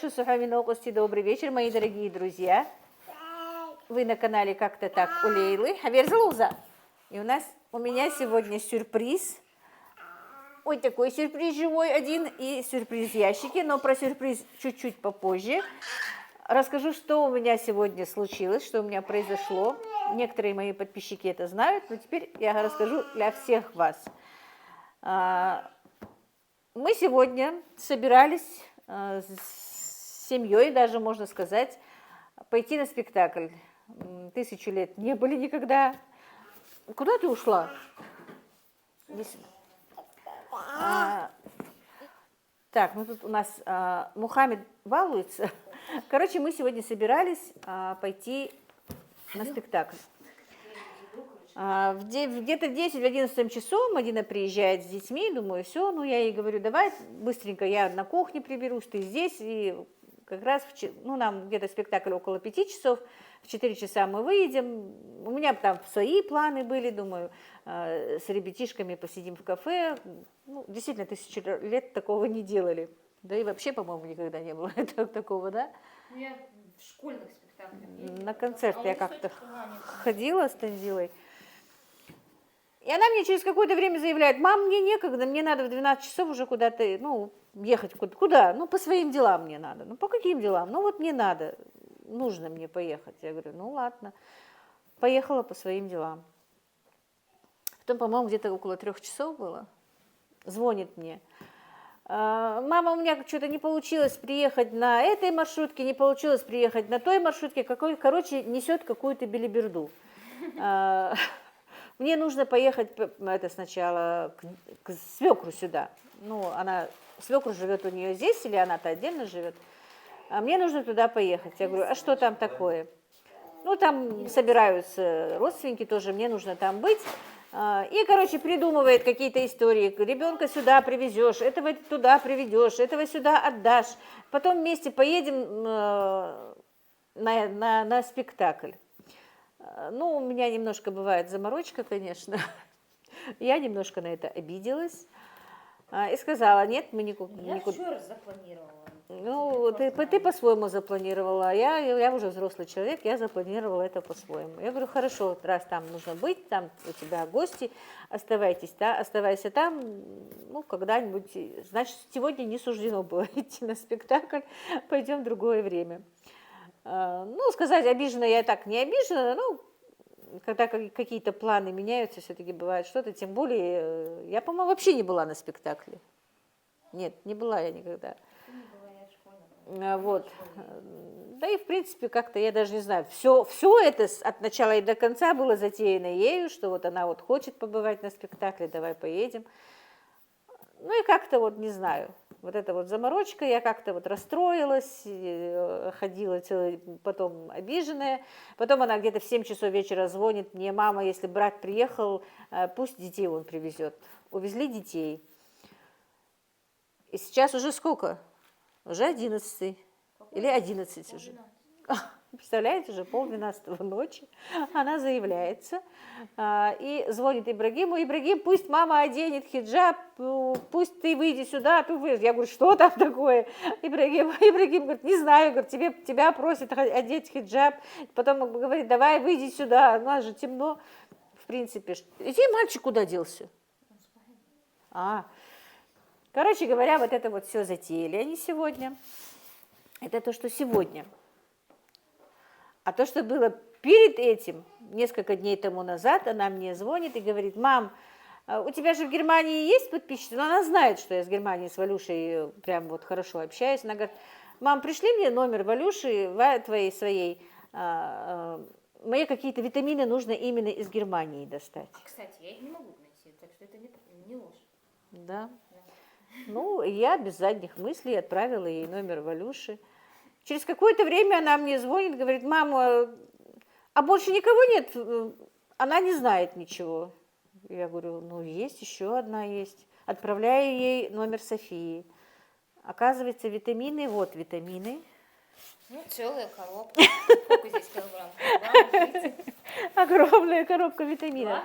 Хорошо, Сухами новости. Добрый вечер, мои дорогие друзья. Вы на канале «Как-то так» у Лейлы. Хаверзалуза. И у меня сегодня сюрприз. Ой, такой сюрприз живой один и сюрприз в ящике, но про сюрприз чуть-чуть попозже. Расскажу, что у меня сегодня случилось, что у меня произошло. Некоторые мои подписчики это знают, но теперь я расскажу для всех вас. Мы сегодня собирались с семьей, даже можно сказать, пойти на спектакль. 1000 лет не были никогда. Куда ты ушла? Так, ну тут у нас Мухаммед балуется. Короче, мы сегодня собирались пойти на спектакль. Где-то в 10-11 часов Мадина приезжает с детьми, думаю, все, ну я ей говорю, давай быстренько я на кухне приберусь, ты здесь, и как раз, нам где-то спектакль около 5 часов, в 4 часа мы выйдем, у меня там свои планы были, думаю, с ребятишками посидим в кафе, действительно, 1000 лет такого не делали, да и вообще, по-моему, никогда не было такого, да? Я в школьных спектаклях. На концерт я как-то ходила с Танзилой. И она мне через какое-то время заявляет: мам, мне некогда, мне надо в 12 часов уже куда-то, ехать куда? По своим делам мне надо. По каким делам? Мне надо, нужно мне поехать. Я говорю, ладно. Поехала по своим делам. Потом, по-моему, где-то около 3 часов было. Звонит мне. Мама, у меня что-то не получилось приехать на этой маршрутке, не получилось приехать на той маршрутке. Несет какую-то белиберду. Мне нужно поехать сначала к свекру сюда. Свекру живет у нее здесь, или она-то отдельно живет. А мне нужно туда поехать. Я говорю, а что там такое? Там собираются родственники тоже, мне нужно там быть. И, придумывает какие-то истории. Ребенка сюда привезешь, этого туда приведешь, этого сюда отдашь. Потом вместе поедем на спектакль. У меня немножко бывает заморочка, конечно. Я немножко на это обиделась. И сказала, нет, мы никуда. Я еще раз запланировала. Ты по-своему запланировала, а я уже взрослый человек, я запланировала это по-своему. Я говорю, хорошо, раз там нужно быть, там у тебя гости, оставайся там, когда-нибудь, значит, сегодня не суждено было идти на спектакль, пойдем в другое время. Сказать обижена я так не обижена, когда какие-то планы меняются, все-таки бывает что-то, тем более, я, по-моему, вообще не была на спектакле. Нет, не была я никогда. Да и, в принципе, как-то, я даже не знаю, все это от начала и до конца было затеяно ею, что она хочет побывать на спектакле, давай поедем. И как-то не знаю, эта заморочка, я как-то расстроилась, ходила потом обиженная. Потом она где-то в 7 часов вечера звонит мне, мама, если брат приехал, пусть детей он привезет. Увезли детей. И сейчас уже сколько? Уже 11 или 11 уже. Представляете, уже 11:30 ночи. Она заявляется и звонит Ибрагиму. Ибрагим, пусть мама оденет хиджаб, пусть ты выйди сюда, ты выйдешь. Я говорю, что там такое? Ибрагим говорит, не знаю, говорит, тебя просят одеть хиджаб. Потом говорит, давай выйди сюда, у нас же темно. В принципе, и мальчик куда делся? Короче говоря, это все затеяли они сегодня. Это то, что сегодня. А то, что было перед этим, несколько дней тому назад, она мне звонит и говорит, мам, у тебя же в Германии есть подписчица? Она знает, что я с Германией с Валюшей прям хорошо общаюсь. Она говорит, мам, пришли мне номер Валюши, твоей, своей, мне какие-то витамины нужно именно из Германии достать. Кстати, я их не могу найти, так что это не ложь. Да. Я без задних мыслей отправила ей номер Валюши. Через какое-то время она мне звонит, говорит, мама, а больше никого нет? Она не знает ничего. Я говорю, есть, еще одна есть. Отправляю ей номер Софии. Оказывается, витамины, витамины. Целая коробка. Сколько здесь килограмм? Огромная коробка витаминов.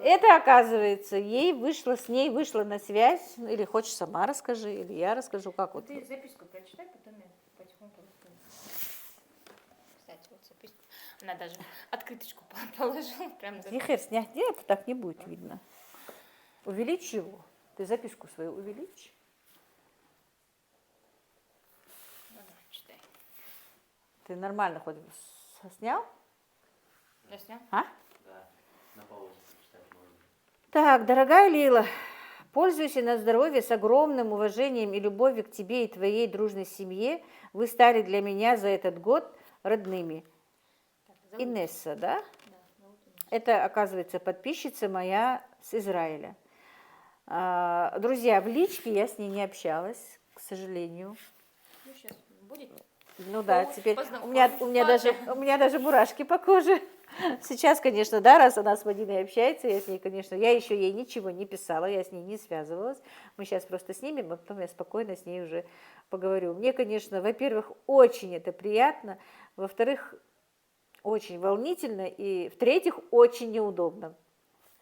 Это, оказывается, с ней вышла на связь. Или хочешь, сама расскажи, или я расскажу, как Ты записку прочитай, потом я. потихоньку. Кстати, вот запись. Она даже открыточку положила. Прям за... Ехер, снять это так не будет видно. Увеличь его. Ты записку свою увеличь. Ну да, читай. Ты нормально хоть снял? Да, снял? А? Да, на паузе прочитать можно. Так, дорогая Лила, пользуясь на здоровье с огромным уважением и любовью к тебе и твоей дружной семье, вы стали для меня за этот год родными. Так, зовут. Инесса, да? Да, зовут Инесса. Это, оказывается, подписчица моя с Израиля. Друзья, в личке я с ней не общалась, к сожалению. Ну, сейчас будет. Ну да, Ну, теперь познакомимся. у меня даже мурашки по коже. Сейчас, конечно, да, раз она с Мадиной общается, я с ней, конечно, я еще ей ничего не писала, я с ней не связывалась. Мы сейчас просто снимем, а потом я спокойно с ней уже поговорю. Мне, конечно, во-первых, очень это приятно, во-вторых, очень волнительно, и в-третьих, очень неудобно.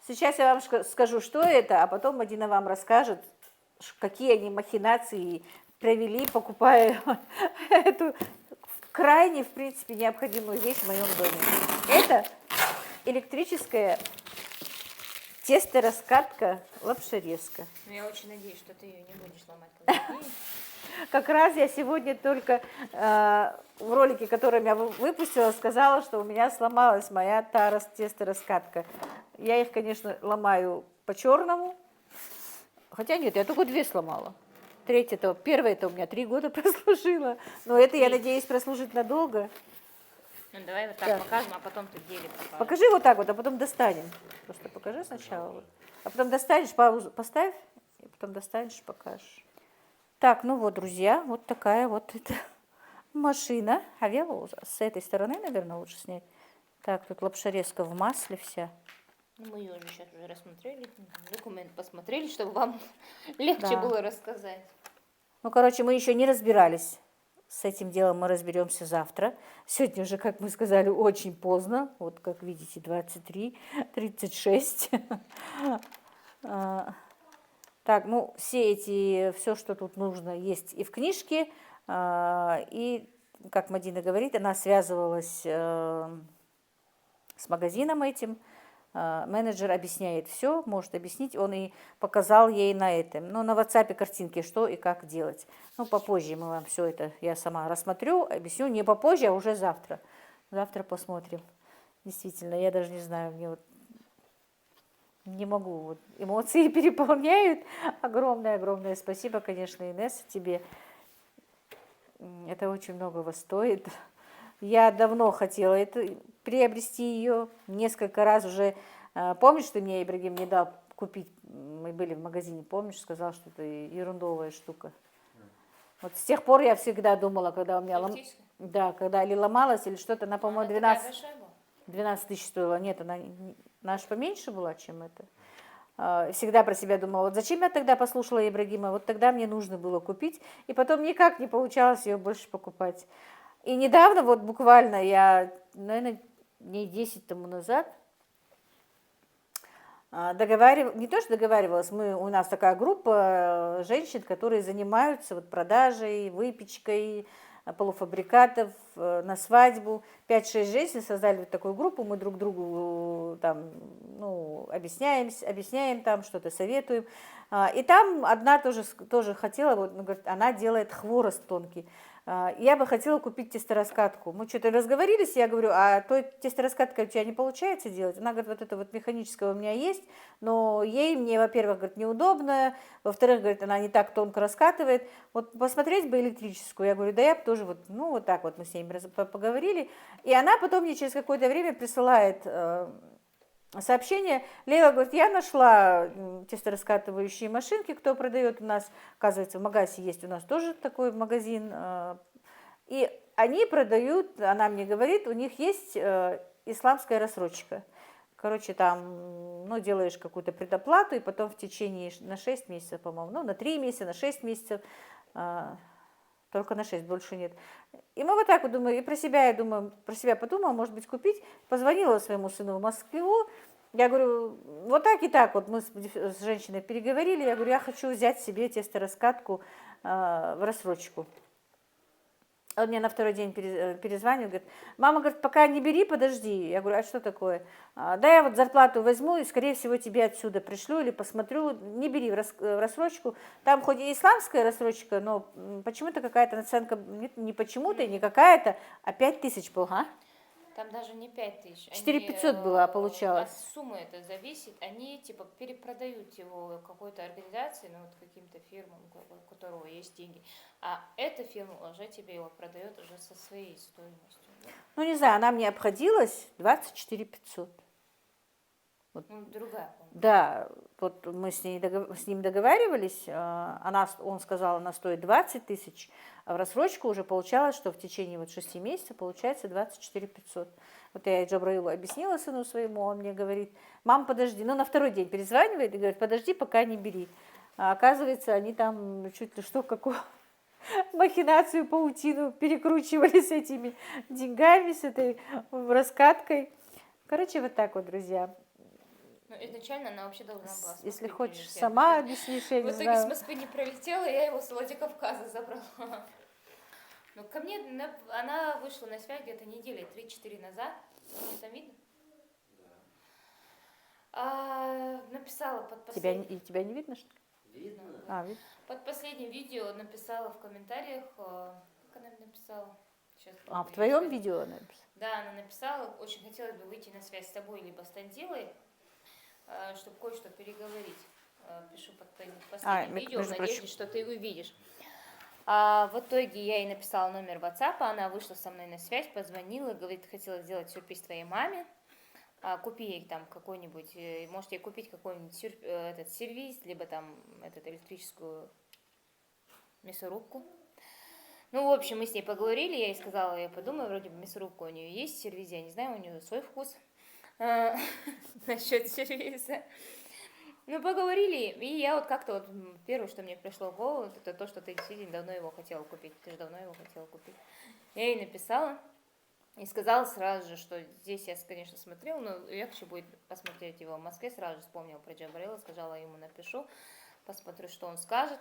Сейчас я вам скажу, что это, а потом Мадина вам расскажет, какие они махинации провели, покупая эту крайне, в принципе, необходимую вещь в моем доме. Это электрическая тесто-раскатка лапшерезка. Ну, я очень надеюсь, что ты ее не будешь ломать, когда приедешь. Как раз я сегодня только в ролике, который я выпустила, сказала, что у меня сломалась моя та тесто-раскатка. Я их, конечно, ломаю по-черному. Хотя нет, я только 2 сломала. Первая-то у меня 3 года прослужила. Но это, я надеюсь, прослужит надолго. Ну, давай вот так Да. покажем, а потом ты в деле покажешь. Покажи вот так вот, а потом достанем. Просто покажи сначала. Вот. А потом достанешь, паузу поставь, и потом достанешь, покажешь. Так, ну вот, друзья, вот такая вот эта машина. Авиалоза. С этой стороны, наверное, лучше снять. Так, тут лапшерезка в масле вся. Ну, мы ее уже сейчас уже рассмотрели, документ посмотрели, чтобы вам легче Да. было рассказать. Ну, короче, мы еще не разбирались. С этим делом мы разберемся завтра. Сегодня уже, как мы сказали, очень поздно. Вот, как видите, 23:36. Так, ну, все, что тут нужно, есть и в книжке. И, как Мадина говорит, она связывалась с магазином этим. Менеджер объясняет все, может объяснить, он и показал ей на этом. Ну, на WhatsApp картинки, что и как делать. Ну, попозже мы вам все это, я сама рассмотрю, объясню, не попозже, а уже завтра. Завтра посмотрим. Действительно, я даже не знаю, мне вот не могу, вот эмоции переполняют. Огромное-огромное спасибо, конечно, Инесса, тебе. Это очень многого стоит. Я давно хотела приобрести ее, несколько раз уже. Помнишь, ты мне, Ибрагим, не дал купить? Мы были в магазине, помнишь, сказал, что это ерундовая штука. Вот с тех пор я всегда думала, когда у меня да, когда или ломалась, или что-то, она, по-моему, 12 тысяч стоила. Нет, она наша поменьше была, чем это. Всегда про себя думала, вот зачем я тогда послушала Ибрагима, вот тогда мне нужно было купить, и потом никак не получалось ее больше покупать. И недавно, вот буквально я, наверное, дней 10 тому назад, не то что договаривалась, у нас такая группа женщин, которые занимаются вот продажей, выпечкой полуфабрикатов на свадьбу. 5-6 женщин создали вот такую группу, мы друг другу там, ну, объясняем там, что-то советуем. И там одна тоже хотела, вот, говорит, она делает хворост тонкий. Я бы хотела купить тестораскатку. Мы что-то разговорились, я говорю, а то тестораскатка у тебя не получается делать? Она говорит, вот это вот механическое у меня есть, но мне, во-первых, говорит, неудобно, во-вторых, говорит, она не так тонко раскатывает. Вот посмотреть бы электрическую. Я говорю, да я бы тоже вот, ну вот так вот мы с ней поговорили. И она потом мне через какое-то время присылает сообщение. Лейла говорит, я нашла тестораскатывающие машинки, кто продает у нас, оказывается, в Магасе есть у нас тоже такой магазин, и они продают, она мне говорит, у них есть исламская рассрочка. Короче, там, ну, делаешь какую-то предоплату, и потом в течение на 6 месяцев, по-моему, ну, на 3 месяца, на 6 месяцев, только на 6, больше нет. И мы вот так вот думаем, и про себя подумала, может быть, купить. Позвонила своему сыну в Москву. Я говорю, вот так и так, вот мы с женщиной переговорили. Я говорю, я хочу взять себе тестораскатку в рассрочку. Он мне на второй день перезванивает, говорит, мама, говорит, пока не бери, подожди. Я говорю, а что такое? Да, я вот зарплату возьму и, скорее всего, тебе отсюда пришлю или посмотрю. Не бери в рассрочку. Там хоть и исламская рассрочка, но почему-то какая-то наценка, не почему-то и не какая-то, а 5000 был, а? Там даже не 5000. 4500 было, получалось. От суммы это зависит. Они типа перепродают его какой-то организации, ну вот каким-то фирмам, у которого есть деньги. А эта фирма уже тебе его продает уже со своей стоимостью. Ну, не знаю, она мне обходилась 24 500. Ну, другая, по-моему. Да, вот мы с ним договаривались, он сказал, она стоит 20 тысяч, а в рассрочку уже получалось, что в течение вот 6 месяцев получается 24 500. Вот я Джабраилу объяснила, сыну своему, он мне говорит, мам, подожди, ну на второй день перезванивает и говорит, подожди, пока не бери. А оказывается, они там чуть ли что, какую махинацию, паутину перекручивали с этими деньгами, с этой раскаткой. Короче, вот так вот, друзья. Ну, изначально она вообще должна была с Если Москвы хочешь, прилететь. сама объяснишь, я В не итоге знаю. с Москвы не пролетела, я его с Владикавказа забрала. Ну, ко мне она вышла на связь где-то недели 3-4 назад. Мне там видно? Написала под последним... Тебя не видно, что ли? Видно? Видно. Под последним видео написала в комментариях, как она написала? Сейчас В твоем видео она написала? Да, она написала, очень хотелось бы выйти на связь с тобой, либо с Тандилой, чтобы кое-что переговорить. Пишу под твоим последним видео, в надежде, что ты увидишь. В итоге я ей написала номер WhatsApp, она вышла со мной на связь, позвонила, говорит, хотела сделать сюрприз твоей маме. Купи ей там какой-нибудь, можете ей купить какой-нибудь этот сервиз, либо там электрическую мясорубку. Ну, в общем, мы с ней поговорили, я ей сказала, я подумаю, вроде бы мясорубка у нее есть, сервиз, я не знаю, у нее свой вкус насчет сервиса. Ну, поговорили, и я вот как-то вот первое, что мне пришло в голову, это то, что ты действительно давно его хотела купить, ты же давно его хотела купить. Я ей написала. И сказала сразу же, что здесь я, конечно, смотрела, но легче будет посмотреть его в Москве. Сразу же вспомнила про Джабраила, сказала, ему напишу, посмотрю, что он скажет.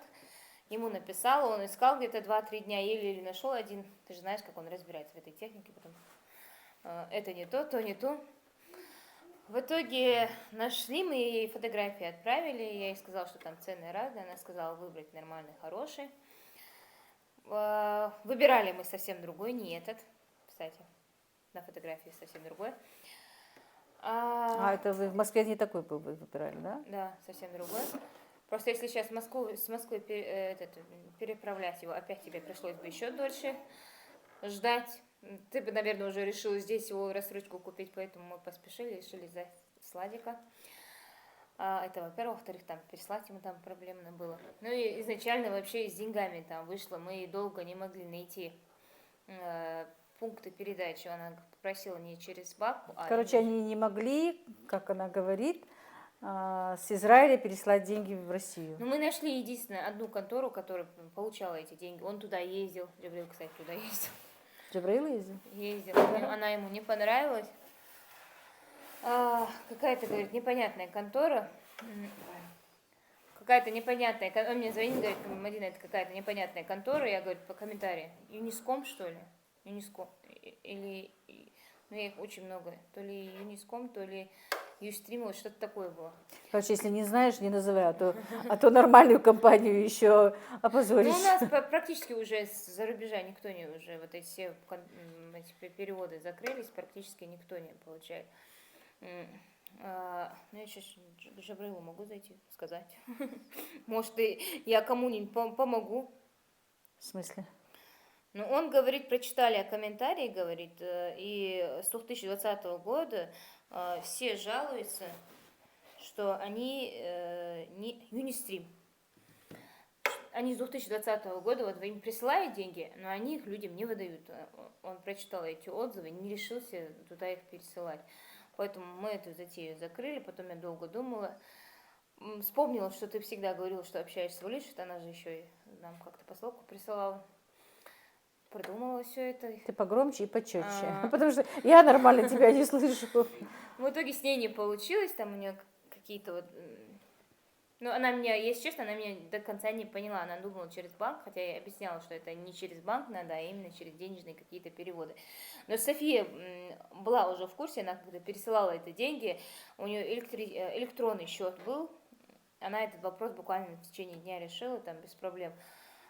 Ему написала, он искал где-то 2-3 дня, еле нашел один. Ты же знаешь, как он разбирается в этой технике. Потом это не то не то. В итоге нашли, мы ей фотографии отправили. Я ей сказала, что там цены разные. Она сказала выбрать нормальный, хороший. Выбирали мы совсем другой, не этот, кстати. На фотографии совсем другой. Это вы в Москве не такой был выбирали, да? Да, совсем другой. Просто если сейчас с Москвы переправлять его, опять тебе пришлось бы еще дольше ждать. Ты бы, наверное, уже решила здесь его рассрочку купить, поэтому мы поспешили, решили взять Сладика. Это, во-первых. Во-вторых, там переслать ему там проблемно было. Ну и изначально вообще с деньгами там вышло. Мы долго не могли найти пункты передачи. Она попросила не через бабку. Короче, они не могли, как она говорит, с Израиля переслать деньги в Россию. Ну, мы нашли единственную одну контору, которая получала эти деньги. Он туда ездил. Джабраил, кстати, туда ездил. Джабраил ездил? Ездил. Она ему не понравилась. Какая-то, говорит, непонятная контора. Какая-то непонятная... Он мне звонит, говорит, Мадина, это какая-то непонятная контора. Я говорю, по комментарию, Юниском, что ли? Юниском. Или... Ну, их очень много. То ли Юниском, то ли Юстрим, вот что-то такое было. Короче, если не знаешь, не называй, а то нормальную компанию еще опозоришь. Ну, у нас практически уже с-за рубежа никто не уже, вот эти все эти переводы закрылись, практически никто не получает. Ну, я сейчас Джабраилу могу зайти, сказать. Может, я кому-нибудь помогу. В смысле? Ну, он говорит, прочитали комментарии, говорит, и с 2020 года все жалуются, что они не Юнистрим. Они с 2020 года вот им присылают деньги, но они их людям не выдают. Он прочитал эти отзывы, не решился туда их пересылать. Поэтому мы эту затею закрыли, потом я долго думала. Вспомнила, что ты всегда говорила, что общаешься с Валиш, что она же еще и нам как-то посылку присылала. Продумала все это. Ты погромче и почетче, потому что я нормально тебя не слышу. В итоге с ней не получилось, там у нее какие-то вот Ну, она меня, если честно, она меня до конца не поняла. Она думала через банк, хотя я объясняла, что это не через банк надо, а именно через денежные какие-то переводы. Но София была уже в курсе, она когда пересылала эти деньги, у нее электронный счет был, она этот вопрос буквально в течение дня решила, там, без проблем.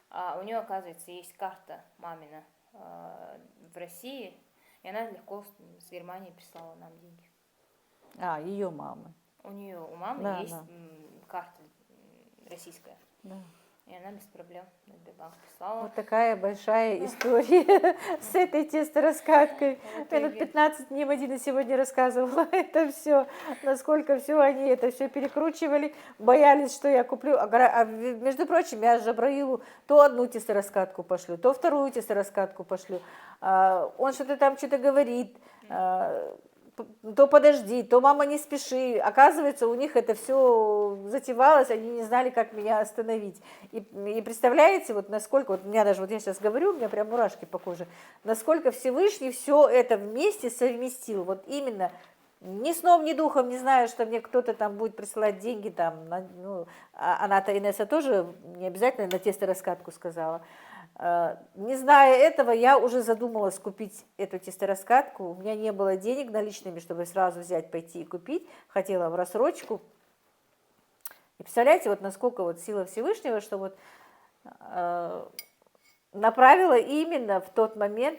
А у нее, оказывается, есть карта мамина в России, и она легко с Германии прислала нам деньги. А, ее мамы. У нее, у мамы Да, есть да. карта российская. Да. И она без проблем на Сбербанк прислала. Вот такая большая история с этой тестораскаткой. Вот Минут и- 15 мне Мадина сегодня рассказывала это все, насколько все они это все перекручивали, боялись, что я куплю. Между прочим, я Джабраилу то одну тестораскатку пошлю, то вторую тестораскатку пошлю. Он что-то там что-то говорит, то подожди, то мама не спеши. Оказывается, у них это все затевалось, они не знали, как меня остановить. И представляете, вот насколько, вот у меня даже, вот я сейчас говорю, у меня прям мурашки по коже, насколько Всевышний все это вместе совместил. Вот именно ни сном, ни духом не знаю, что мне кто-то там будет присылать деньги, там, она-то, Инесса, тоже не обязательно на тестораскатку сказала. Не зная этого, я уже задумалась купить эту тестораскатку. У меня не было денег наличными, чтобы сразу взять, пойти и купить. Хотела в рассрочку. И представляете, вот насколько вот сила Всевышнего, что вот направила именно в тот момент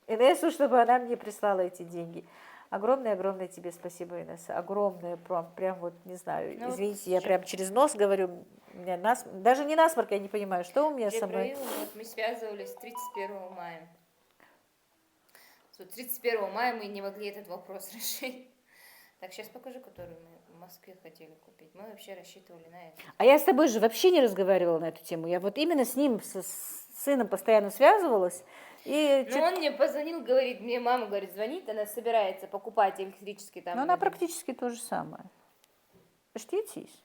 Инессу, чтобы она мне прислала эти деньги. Огромное-огромное тебе спасибо, Инесса. Огромное, прям вот, не знаю, Ну, извините, вот я прям через нос говорю. У меня даже не насморк, я не понимаю, что у меня со мной. Джабраил, вот мы связывались 31 мая. Вот 31 мая мы не могли этот вопрос решить. Так, сейчас покажу, которую мы в Москве хотели купить. Мы вообще рассчитывали на это. А я с тобой же вообще не разговаривала на эту тему. Я вот именно с ним, с сыном постоянно связывалась. И Ну, он мне позвонил, говорит, мне мама, говорит, звонит, она собирается покупать электрический там. но она практически то же самое. Почти тись.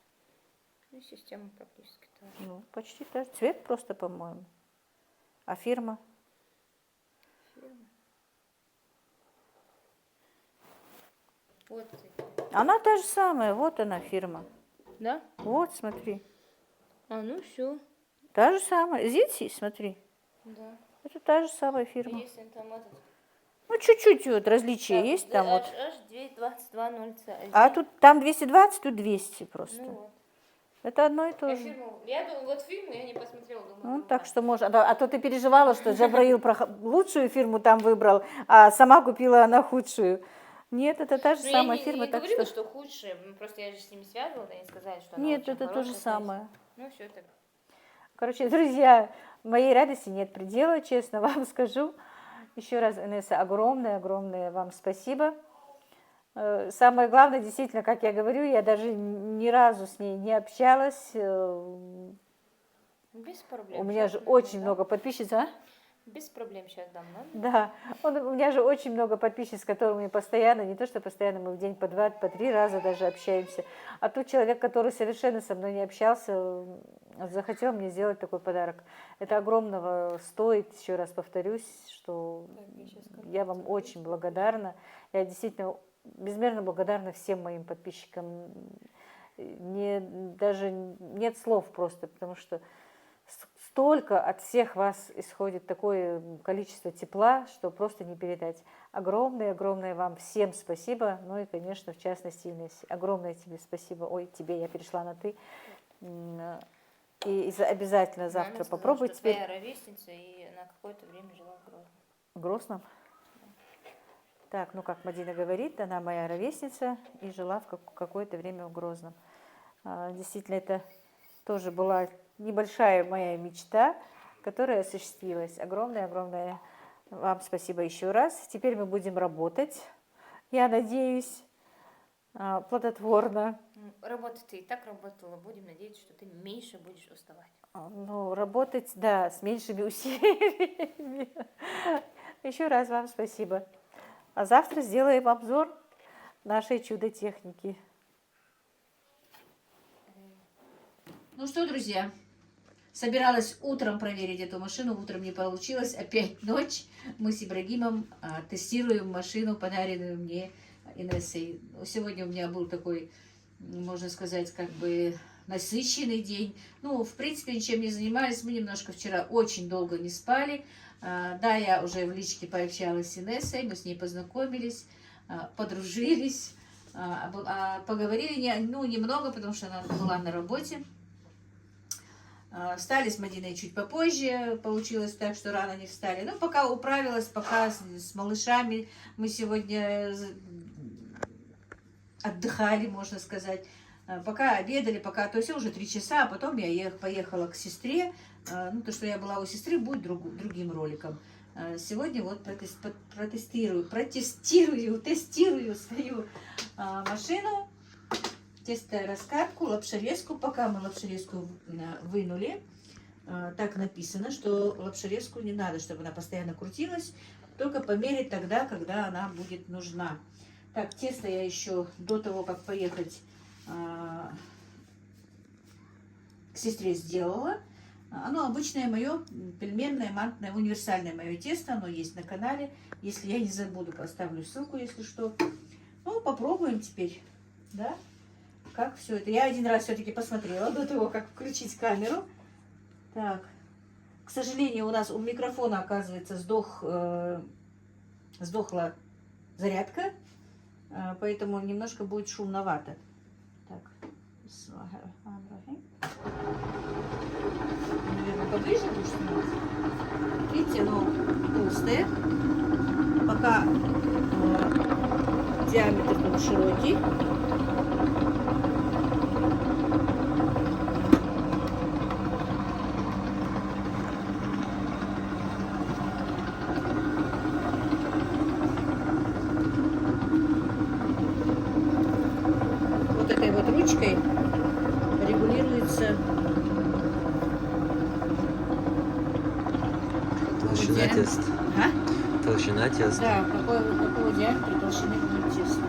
Ну, система практически тоже. Ну, почти та же. Цвет просто, по-моему. А фирма? Вот. Она та же самая. Вот она, фирма. Да? Вот, смотри. А, ну все. Та же самая. Зитси, смотри. Да. Это та же самая фирма. Если там этот... Ну, чуть-чуть вот различия есть там вот. Аж 222 А тут там 220, тут 200 просто. Ну вот. Это одно и то Я же. фирму, я думаю, вот фирму я не посмотрела, думаю, Ну, другая. так что можно. А то ты переживала, что Джабраил лучшую фирму там выбрал, а сама купила она худшую. Нет, это та же Ну, самая я фирма. не Так говорила, что... что худшее, просто я же с ними связывала, они сказали, что она Нет, очень это то хорошая, же самое. Ну, все это. Короче, друзья, моей радости нет предела, честно вам скажу. Еще раз, Инесса, огромное вам спасибо. Самое главное, действительно, как я говорю, я даже ни разу с ней не общалась. Без проблем. У меня Щас же мы очень дам. много подписчиц, а? Без проблем сейчас дам, да? Да, у меня же очень много подписчиц, с которыми постоянно, не то что постоянно, мы в день по 2, по 3 раза даже общаемся. А тут человек, который совершенно со мной не общался, захотел мне сделать такой подарок. Это огромного стоит, еще раз повторюсь, что я вам очень благодарна. Я действительно безмерно благодарна всем моим подписчикам. Даже нет слов просто, потому что столько от всех вас исходит такое количество тепла, что просто не передать. Огромное вам всем спасибо. Ну и, конечно, в частности, Инессе. Огромное тебе спасибо. Ой, тебе, я перешла на «ты». И обязательно завтра Она сказала, попробуй что теперь. твоя ровесница, и она какое-то время жила в Грозном. В Грозном? Так, ну как Мадина говорит, она моя ровесница и жила в какое-то время в Грозном. Действительно, это тоже была небольшая моя мечта, которая осуществилась. Огромное вам спасибо еще раз. Теперь мы будем работать, я надеюсь, плодотворно. Работать ты и так работала, будем надеяться, что ты меньше будешь уставать. Ну, работать, да, с меньшими усилиями. Еще раз вам спасибо. А завтра сделаем обзор нашей чудо-техники. Ну что, друзья, собиралась утром проверить эту машину, утром не получилось, опять ночь. Мы с Ибрагимом тестируем машину, подаренную мне Инессой. Сегодня у меня был такой можно сказать, как бы насыщенный день. Ну, в принципе, ничем не занимались. Мы немножко вчера очень долго не спали. Да, я уже в личке пообщалась с Инессой, мы с ней познакомились, подружились, поговорили, ну, немного, потому что она была на работе. Встали с Мадиной чуть попозже, получилось так, что рано не встали. Ну, пока управилась, пока с малышами мы сегодня отдыхали, можно сказать. Пока обедали, то есть уже 3 часа, а потом я поехала к сестре. Ну, то, что я была у сестры, будет другим роликом. Сегодня вот тестирую свою машину. Тесто-раскатку, лапшерезку. Пока мы лапшерезку вынули, так написано, что лапшерезку не надо, чтобы она постоянно крутилась, только померить тогда, когда она будет нужна. Так, тесто я еще до того, как поехать к сестре, сделала. Оно обычное мое, пельменное, мантное, универсальное мое тесто. Оно есть на канале. Если я не забуду, поставлю ссылку, если что. Ну, попробуем теперь, да? Как все это. Я один раз все-таки посмотрела до того, как включить камеру. Так. К сожалению, у нас у микрофона, оказывается, сдохла зарядка. Поэтому немножко будет шумновато. Так. Наверное, поближе будешь снимать. Видите, оно толстое. Пока диаметр тут широкий. Вот этой вот ручкой регулируется Толщина теста. Толщина теста. Да, какого диаметра толщины будет тесто.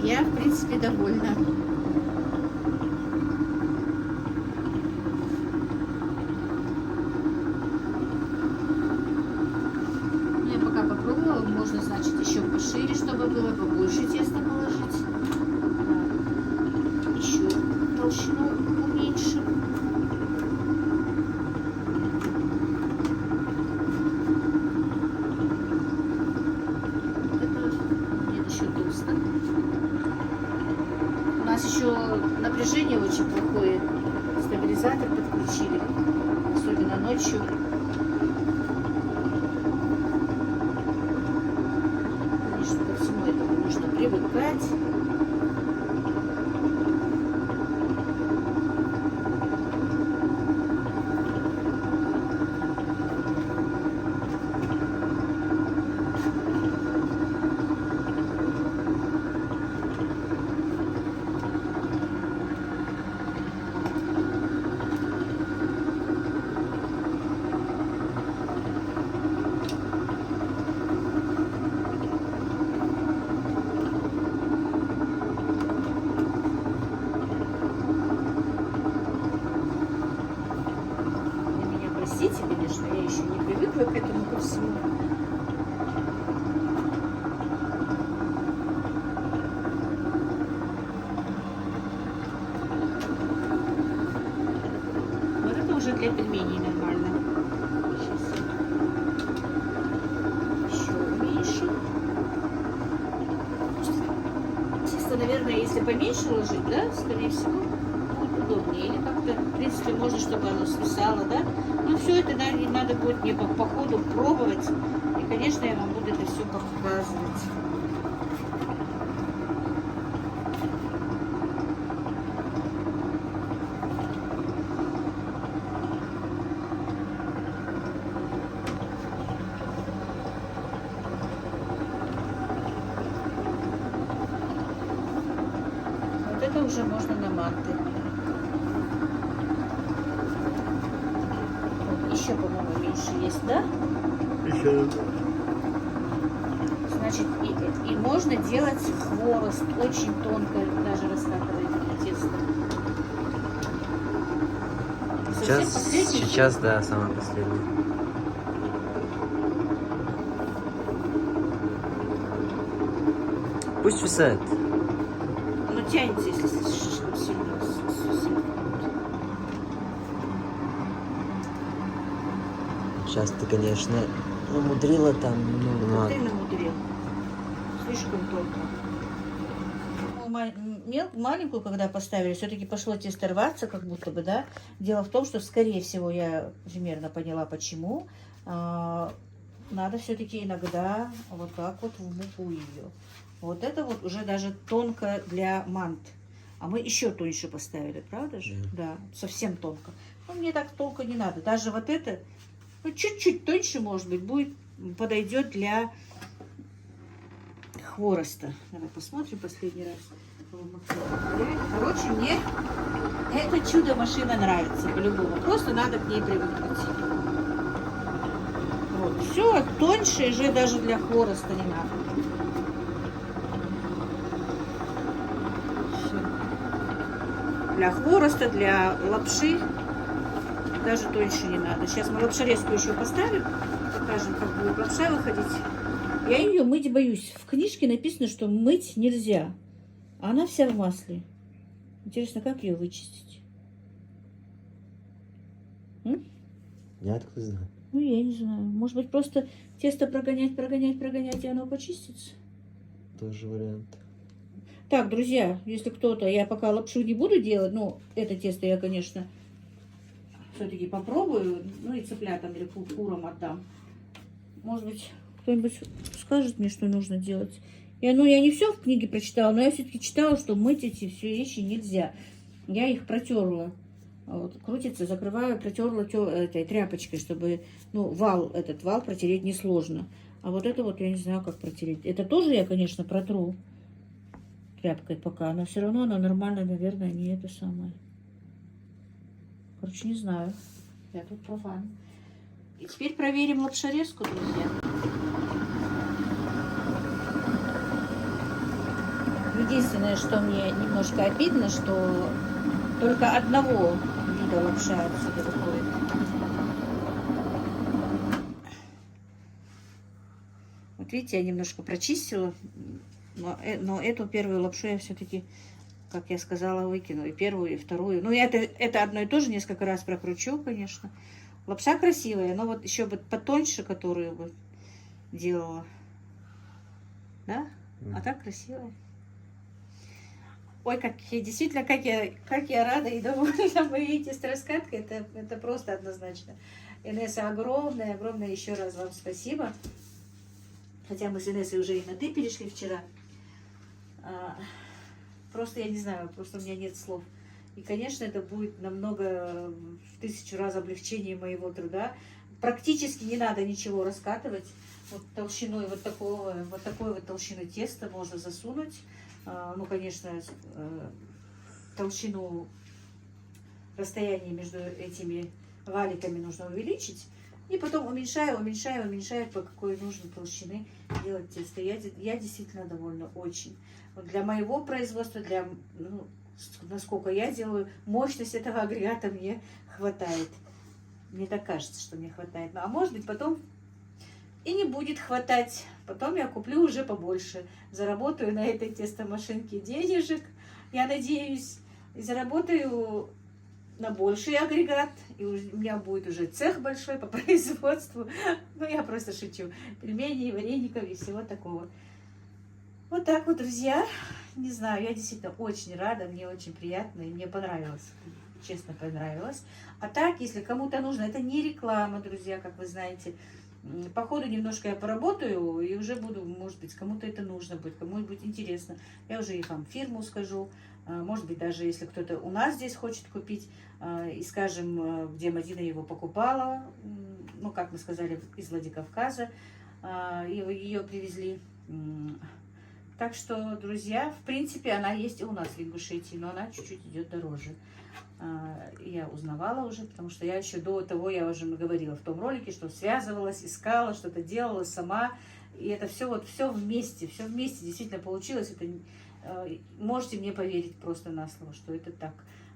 Я, в принципе, довольна. Я пока попробовала, можно, значит, еще пошире, чтобы было побольше теста положить. Еще толщину уменьшим. Нет, еще толсто. У нас еще напряжение очень плохое. Стабилизатор подключили, особенно ночью. Конечно, ко всему этому нужно привыкать. Простите, конечно, я еще не привыкла к этому ко всему. Вот это уже для пельменей нормально. Сейчас я еще уменьшу. Тесто, наверное, если поменьше ложить, да, скорее всего, будет удобнее. Или как-то, в принципе, можно, чтобы оно свисало, да. Но все это надо будет мне по ходу пробовать. И, конечно, я вам буду это все показывать. Вот это уже можно на манты. Еще, по-моему, меньше есть, да? Еще. Значит, и можно делать хворост очень тонко, даже раскатывать тесто. Совсем последний? Сейчас, да, самое последнее. Пусть висает. Ну, тянется, если слишком сильно. Сейчас ты, конечно, умудрила там, ну, Ты ладно. намудрил. Слишком тонко. Маленькую, когда поставили, все-таки пошло тесто рваться, как будто бы, да. Дело в том, что, скорее всего, я примерно поняла, почему. Надо все-таки иногда вот так вот в муку ее. Вот это вот уже даже тонко для мант. А мы еще тоньше поставили, правда же? Да, совсем тонко. Ну, мне так тонко не надо. Даже вот это, ну, чуть-чуть тоньше, может быть, будет, подойдет для хвороста. Давай посмотрим последний раз. Короче, мне эта чудо-машина нравится по-любому. Просто надо к ней привыкнуть. Вот. Все, тоньше уже даже для хвороста не надо. Всё. Для хвороста, для лапши даже тоньше не надо. Сейчас мы лапшерезку еще поставим. Покажем, как будет лапша выходить. Я ее мыть боюсь. В книжке написано, что мыть нельзя. А она вся в масле. Интересно, как ее вычистить? Я откуда знаю? Ну, я не знаю. Может быть, просто тесто прогонять, и оно почистится? Тоже вариант. Так, друзья, если кто-то... Я пока лапшу не буду делать, но это тесто я, конечно, все-таки попробую. Ну, и цыплятам или курам отдам. Может быть, кто-нибудь скажет мне, что нужно делать. Я не все в книге прочитала, но я все-таки читала, что мыть эти все вещи нельзя. Я их протерла. Вот, крутится, закрываю, протерла этой тряпочкой, чтобы, ну, вал протереть несложно. А вот это вот я не знаю, как протереть. Это тоже я, конечно, протру тряпкой пока, но все равно она нормально, наверное, не это самое. Короче, не знаю. Я тут профан. И теперь проверим лапшерезку, друзья. Единственное, что мне немножко обидно, что только одного вида лапша отсюда выходит. Вот видите, я немножко прочистила, но эту первую лапшу я все-таки, как я сказала, выкину. И первую, и вторую. Ну, это одно и то же несколько раз прокручу, конечно. Лапша красивая, но вот еще бы потоньше, которую бы делала. Да? А так красивая. Ой, действительно, как я рада и довольна моей тестораскаткой. Это просто однозначно. Инесса, огромное еще раз вам спасибо. Хотя мы с Инессой уже и на «ты» перешли вчера. Просто я не знаю, просто у меня нет слов. И, конечно, это будет намного, в 1000 раз облегчение моего труда. Практически не надо ничего раскатывать. Вот толщиной вот такой вот толщины теста можно засунуть. Ну, конечно, толщину, расстояние между этими валиками нужно увеличить. И потом уменьшаю по какой нужной толщины делать тесто. Я действительно довольна очень. Вот для моего производства, насколько я делаю, мощность этого агрегата мне хватает. Мне так кажется, что мне хватает. А может быть, потом и не будет хватать. Потом я куплю уже побольше. Заработаю на этой тестомашинке денежек, я надеюсь. И заработаю на больший агрегат. И у меня будет уже цех большой по производству. Ну, я просто шучу. Пельменей, вареников и всего такого. Вот так вот, друзья. Не знаю, я действительно очень рада. Мне очень приятно. И мне понравилось. Честно, понравилось. А так, если кому-то нужно, это не реклама, друзья, как вы знаете. По ходу немножко я поработаю и уже буду, может быть, кому-то это нужно будет, кому-нибудь интересно. Я уже и вам фирму скажу. Может быть, даже если кто-то у нас здесь хочет купить, и скажем, где Мадина его покупала, ну, как мы сказали, из Владикавказа, ее привезли. Так что, друзья, в принципе, она есть и у нас в Ингушетии, но она чуть-чуть идет дороже. Я узнавала уже, потому что я еще до того, я уже говорила в том ролике, что связывалась, искала, что-то делала сама. И это все вот все вместе действительно получилось. Это, можете мне поверить просто на слово, что это так.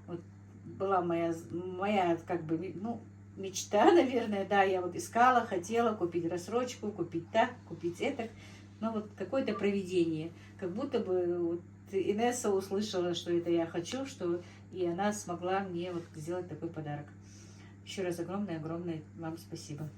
Вот была моя как бы, ну, мечта, наверное, да, я вот искала, хотела купить рассрочку, купить так, купить это, но вот какое-то провидение, как будто бы вот Инесса услышала, что это я хочу, что и она смогла мне вот сделать такой подарок. Еще раз огромное вам спасибо.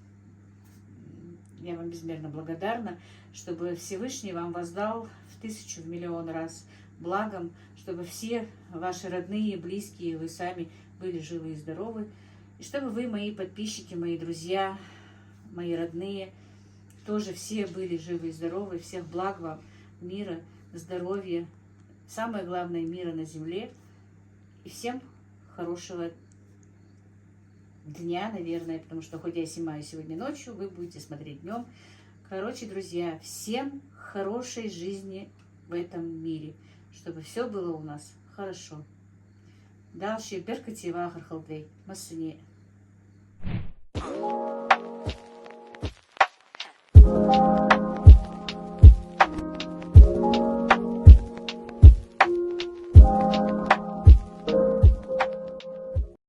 Я вам безмерно благодарна, чтобы Всевышний вам воздал в 1000, в миллион раз благом, чтобы все ваши родные, близкие, вы сами были живы и здоровы, и чтобы вы, мои подписчики, мои друзья, мои родные, тоже все были живы и здоровы, всех благ вам, мира, здоровья, самое главное, мира на земле, и всем хорошего дня, наверное, потому что хоть я снимаю сегодня ночью, вы будете смотреть днем. Короче, друзья, всем хорошей жизни в этом мире, чтобы все было у нас хорошо. Дальше беркати вахар халдей, массане.